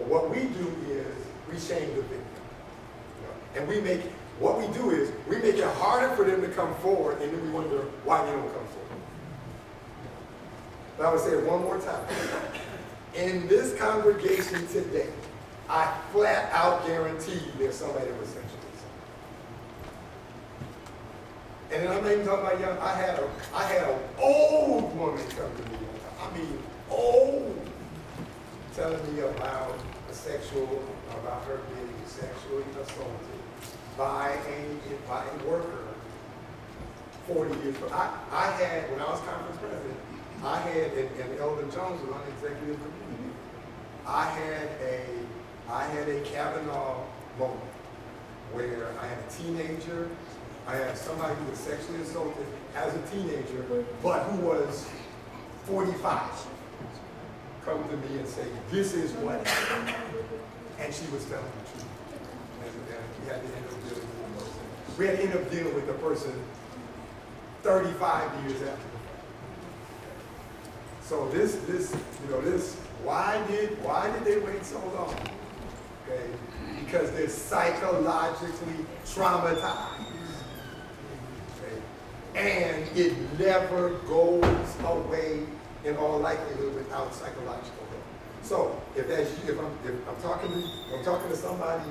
But what we do is we shame the victim. And what we do is we make it harder for them to come forward, and then we wonder why they don't come forward. But I would say it one more time. In this congregation today, I flat out guarantee you there's somebody that was sexually assaulted. And then I'm not even talking about young. I had an old woman come to me. I mean, old, telling me about her being sexually assaulted by a worker 40 years ago. I had, when I was conference president, I had, and Elder Jones was on the executive committee, I had a Kavanaugh moment where I had a teenager, I had somebody who was sexually assaulted as a teenager, but who was 45, come to me and say, this is what happened. And she was telling the truth. And we had to end up dealing with the person. We had to end up dealing with the person 35 years after the fact. So this, why did they wait so long? Okay, because they're psychologically traumatized. And it never goes away in all likelihood without psychological help. So if that's you, if I'm talking to somebody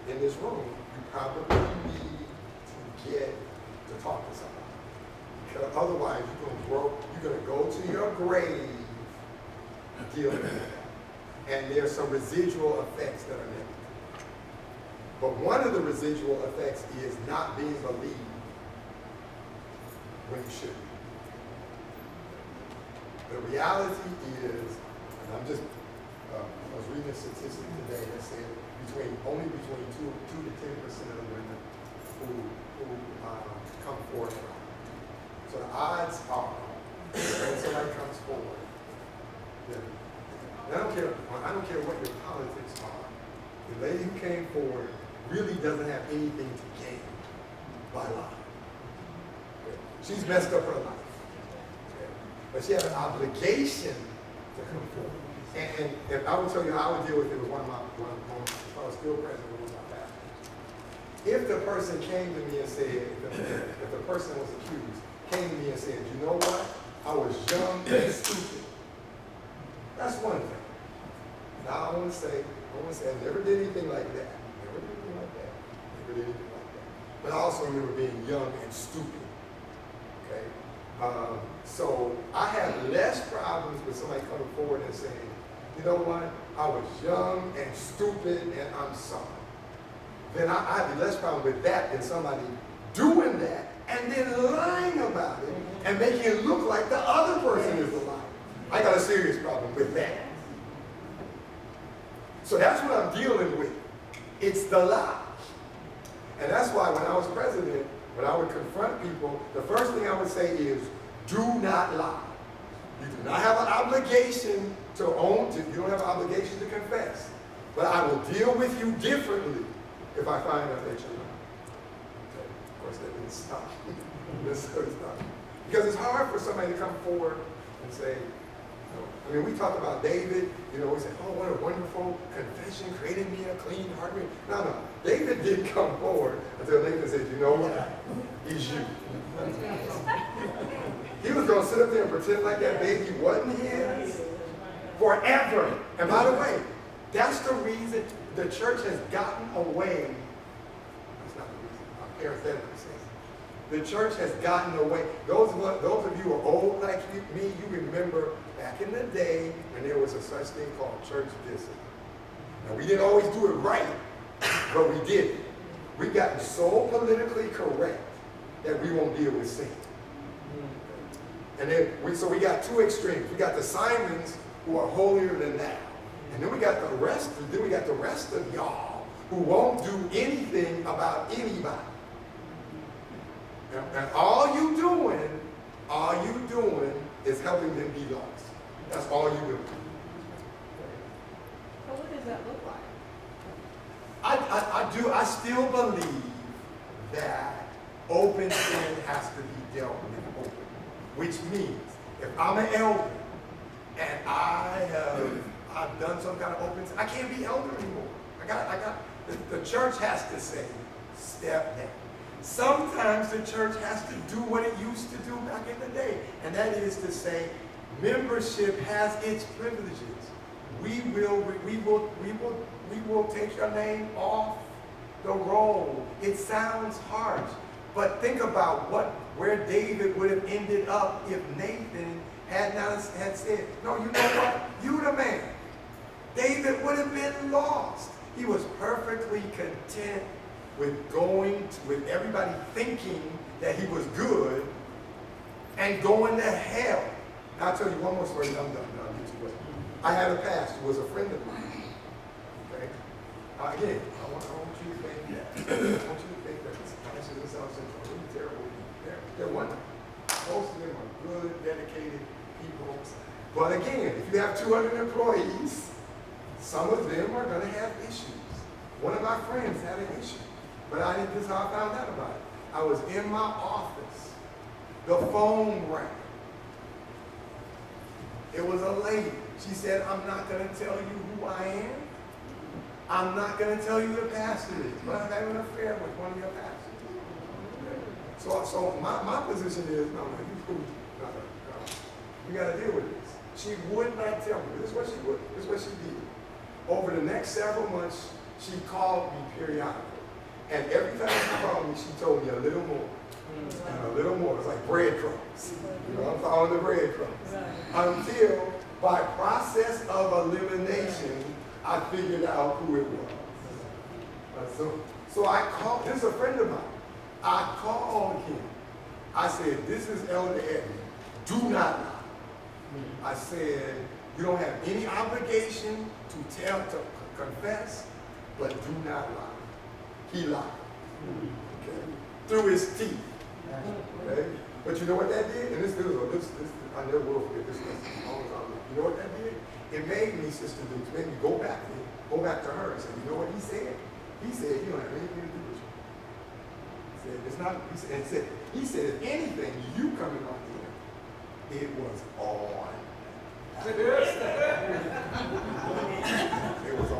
in this room, you probably need to get to talk to somebody. Because otherwise you're gonna go to your grave dealing with that. And there's some residual effects that are negative. But one of the residual effects is not being believed when you should. The reality is, and I was reading a statistic today that said only between 2 to 10% of the women who come forward. So the odds are, when somebody comes forward, and I don't care what your politics are, the lady who came forward really doesn't have anything to gain by lying. She's messed up her life. But she has an obligation to come forward. And I will tell you how I would deal with it with one of my, if I was still president, one of my pastors. If the person came to me and said, if the person was accused, came to me and said, you know what? I was young and stupid. That's one thing. Now I want to say, I never did anything like that. Never did anything like that. Never did anything like that. But I also remember being young and stupid. Okay? So I have less problems with somebody coming forward and saying, you know what, I was young and stupid and I'm sorry. Then I have less problem with that than somebody doing that and then lying about it and making it look like the other person is the liar. I got a serious problem with that. So that's what I'm dealing with. It's the lie. And that's why when I was president, when I would confront people, the first thing I would say is, do not lie. You do not have an obligation to you don't have an obligation to confess. But I will deal with you differently if I find out that you're lying. Okay. Of course, that didn't stop. Because it's hard for somebody to come forward and say, I mean, we talk about David, we say, oh, what a wonderful confession, created me a clean heart. No. David didn't come forward until Nathan said, you know what? He's you. He was going to sit up there and pretend like that baby wasn't his forever. And by the way, that's the reason the church has gotten away. That's not the reason. My parents said it. The church has gotten away. Those of you who are old like me, you remember back in the day when there was a such thing called church discipline. Now, we didn't always do it right, but we did it. We've gotten so politically correct that we won't deal with sin. And then so we got two extremes. We got the Simons who are holier than thou. And then we got the rest of y'all who won't do anything about anybody. And all you doing is helping them be lost. That's all you do. So what does that look like? I still believe that open sin has to be dealt with open. Which means if I'm an elder and I I've done some kind of open, I can't be elder anymore. The church has to say, step down. Sometimes the church has to do what it used to do back in the day, and that is to say, membership has its privileges. We will take your name off the roll. It sounds harsh, but think about where David would have ended up if Nathan had said, no, you know what? You the man. David would have been lost. He was perfectly content with with everybody thinking that he was good and going to hell. Now, I'll tell you one more story and I'm done. I'll get you away. I had a pastor who was a friend of mine. Okay? Again, I want you to think that. I want you to think that this pastors in South Central are really terrible. They're wonderful. Most of them are good, dedicated people. But again, if you have 200 employees, some of them are going to have issues. One of my friends had an issue, but this is how I found out about it. I was in my office. The phone rang. It was a lady. She said, I'm not going to tell you who I am. I'm not going to tell you who the pastor is, but I'm having an affair with one of your pastors. So my position is, no, you cool. No. You got to deal with this. She would not tell me. This is what she did. Over the next several months, she called me periodically. And every time she called me, she told me a little more. And a little more. It's like breadcrumbs. I'm following the breadcrumbs. Until, by process of elimination, I figured out who it was. So I called, this is a friend of mine. I called him. I said, this is Elder Edmund. Do not lie. I said, you don't have any obligation to confess, but do not lie. He lied. Okay? Through his teeth. Okay? But you know what that did? And this I never will forget this lesson. You know what that did? It made me, Sister Dukes, made me go back to her and say, you know what he said? He said, you don't have anything to do with you. He said, it's not, he said, if anything, you coming on here, it was on.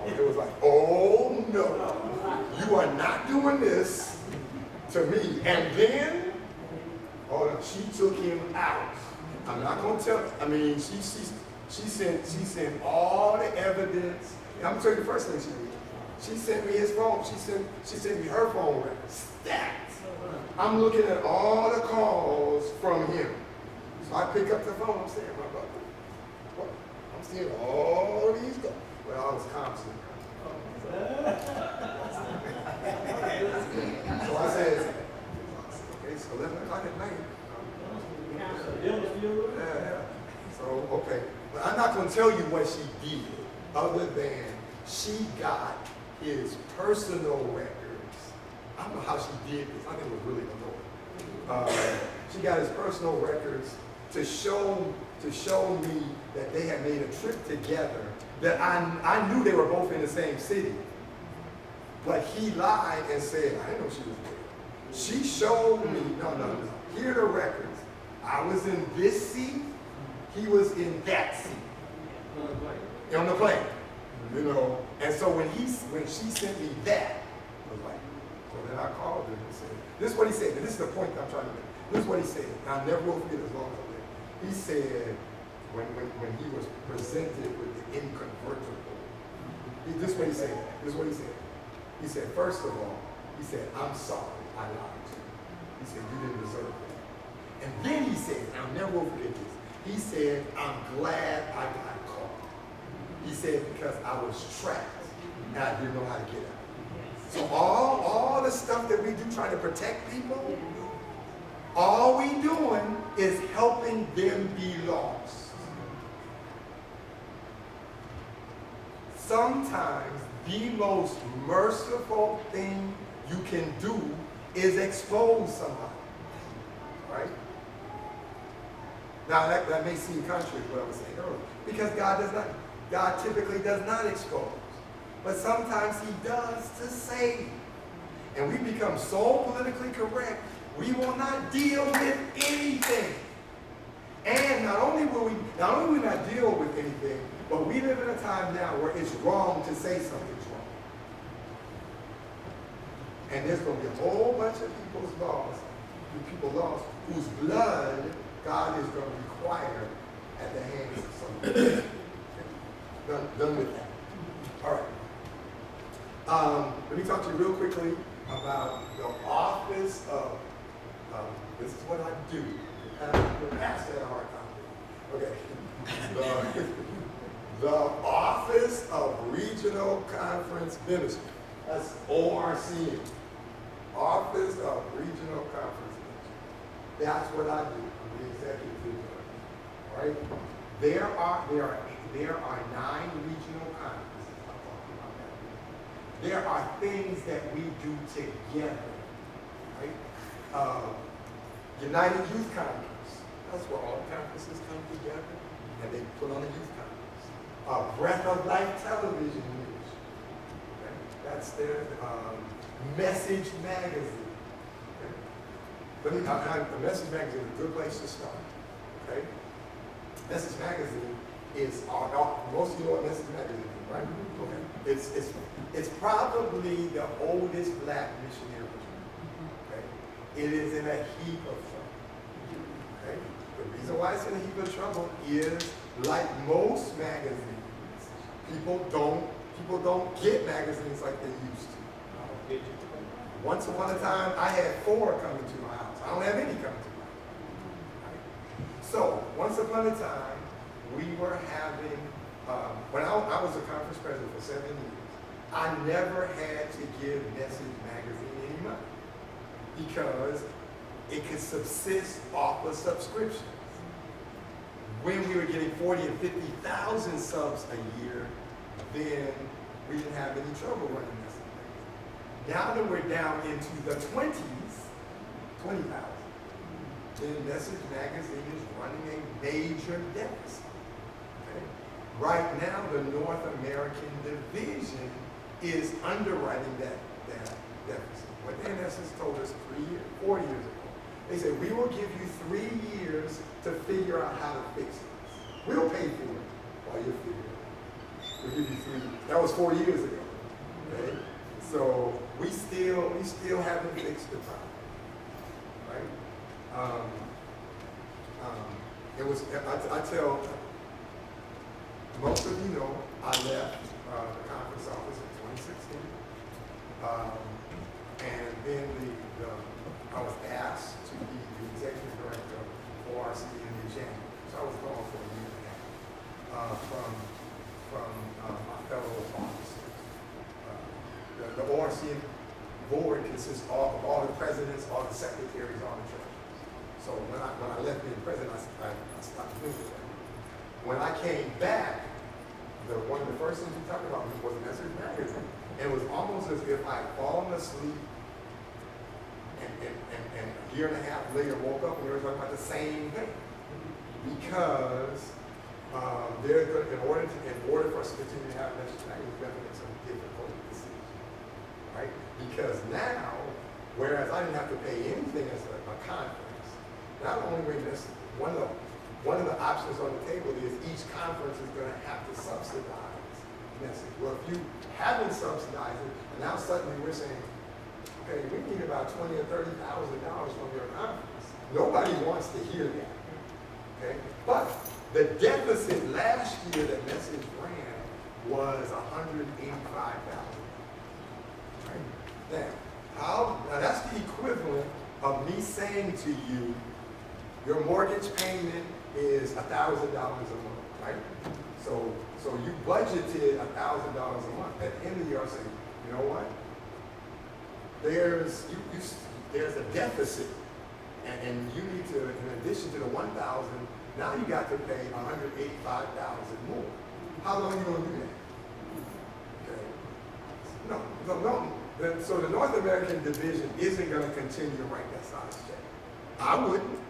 It was like, oh no, you are not doing this to me. And then, she took him out. I'm not going to tell, she sent all the evidence. I'm going to tell you the first thing she did. She sent me his phone. She sent me her phone records. Stacked. I'm looking at all the calls from him. So I pick up the phone. I'm saying, my brother, what? I'm seeing all these calls. Well, I was constant. So I said, okay, it's 11 o'clock at night. Yeah. So, okay. But I'm not going to tell you what she did, other than she got his personal records. I don't know how she did this. I think it was really the Lord. She got his personal records to show me that they had made a trip together, that I knew they were both in the same city. But he lied and said, I didn't know she was there. She showed me, no. Here are the records. I was in this seat. He was in that seat. On the plane. And so when she sent me that, I was like, so then I called him and said, this is what he said. And this is the point that I'm trying to make. This is what he said. And I never will forget as long as I live. He said, when he was presented with the inconvertible, this is what he said. This is what he said. He said, first of all, he said, I'm sorry, I lied to you. He said, you didn't deserve that. And then he said, and I'll never will forget this, he said, I'm glad I got caught. He said, because I was trapped and I didn't know how to get out. So all the stuff that we do trying to protect people, all we doing is helping them be lost. Sometimes the most merciful thing you can do is expose somebody, right? Now that may seem contrary to what I was saying earlier, because God typically does not expose, but sometimes he does to save. And we become so politically correct, we will not deal with anything. And not only will we not deal with anything, But we live in a time now where it's wrong to say something's wrong. And there's going to be a whole bunch of people lost, whose blood God is going to require at the hands of someone. Done with that. All right. Let me talk to you real quickly about the office of, this is what I do. The pastor had a hard time. Okay. The Office of Regional Conference Ministry. That's ORCM. Office of Regional Conference Ministry. That's what I do. I'm the executive director. All right? There are 9 regional conferences. I'll talk about that. There are things that we do together. Right? United Youth Conference. That's where all conferences come together and they put on a youth conference. Breath of Life Television News. Okay? That's their Message Magazine. Okay? The Message Magazine is a good place to start. Okay? Message Magazine is most of you know what Message Magazine is, right? Okay. It's probably the oldest black missionary. Okay? It is in a heap of trouble. Okay? The reason why it's in a heap of trouble is, like most magazines, people don't get magazines like they used to. Once upon a time, I had 4 coming to my house. I don't have any coming to my house. So, once upon a time, we were having, when I was a conference president for 7 years, I never had to give Message Magazine any money because it could subsist off of subscriptions. When we were getting 40 and 50,000 subs a year, then we didn't have any trouble running Message Magazine. Now that we're down into the 20s, 20,000, then Message Magazine is running a major deficit. Okay? Right now, the North American division is underwriting that deficit. What the NSS told us 4 years ago. They said, we will give you 3 years to figure out how to fix this. We'll pay for it while you figure it out. We'll give you 3 years. That was 4 years ago. Okay? So we still haven't fixed the problem. Right? I tell most of you know I left the conference office in 2016. And then I was asked to be the executive director of ORC in January. So I was gone for a year and a half from my fellow officers. The ORC board consists of all the presidents, all the secretaries, all the treasurers. So when I left being president, I stopped doing that. When I came back, one of the first things we talked about was Message Magazine. And it was almost as if I had fallen asleep and a year and a half later woke up and we were talking about the same thing. Because in order for us to continue to have Message Magazine, we have to make some difficult decisions. Right? Because now, whereas I didn't have to pay anything as a conference, not only one of the options on the table is each conference is going to have to subsidize Message. Well, if you haven't subsidized it, and now suddenly we're saying, okay, we need about $20,000 or $30,000 from your conference. Nobody wants to hear that. Okay? But the deficit last year that Message ran was $185,000. Right? Now that's the equivalent of me saying to you, your mortgage payment is $1,000 a month, right? So you budgeted $1,000 a month. At the end of the year, I say, you know what? There's a deficit, and you need to, in addition to the $1,000, now you got to pay $185,000 more. How long are you going to do that? Okay. No. So the North American division isn't going to continue to write that size check. I wouldn't.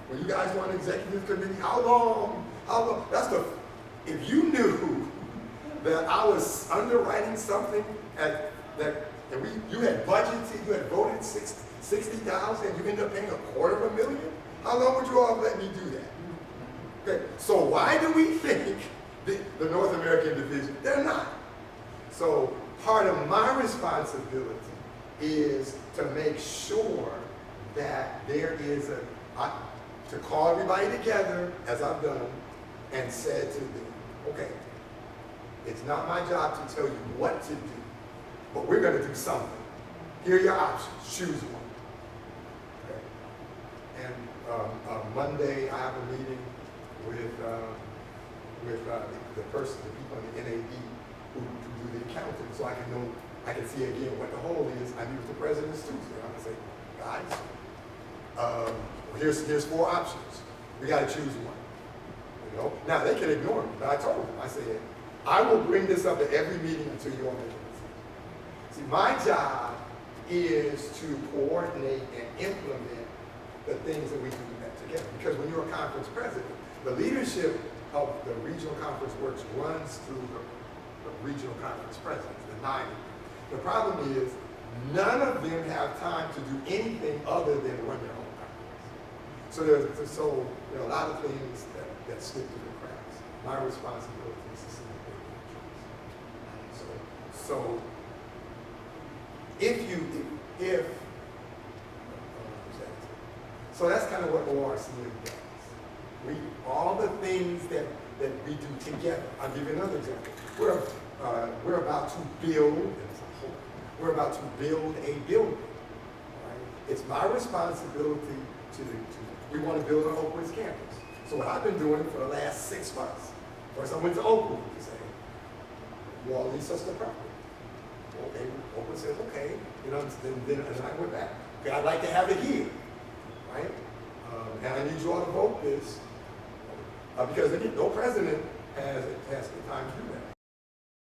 When you guys want an executive committee, how long? If you knew that I was underwriting something you had budgeted, you had voted $60,000, and you ended up paying $250,000, how long would you all let me do that? Okay, so why do we think the North American division? They're not. So part of my responsibility is to make sure that there is to call everybody together, as I've done, and said to them, okay, it's not my job to tell you what to do, but we're going to do something. Here are your options. Choose one. Okay. And Monday, I have a meeting with the person, the people in the NAD who do the accounting, so I can see again what the whole is. I meet with the presidents Tuesday. I'm gonna say, guys, here's 4 options. We got to choose one. You know. Now they can ignore me, but I told them. I said, I will bring this up at every meeting until you all make a decision. See, my job is to coordinate and implement the things that we do together. Because when you're a conference president, the leadership of the regional conference works runs through the regional conference presidents, the 9. The problem is none of them have time to do anything other than run their own conference. So there are a lot of things that slip through the cracks. My responsibility is to see the So so that's kind of what ORCM does. All the things that we do together. I'll give you another example. We're about to build. We're about to build a building. Right? It's my responsibility we want to build an Oakwood campus. So what I've been doing for the last 6 months, first I went to Oakwood to say, you all lease us the property. Okay, Oakwood says, okay, you know, then I went back. Okay, I'd like to have it here, right? And I need you all to vote this, because again, no president has the time to do that.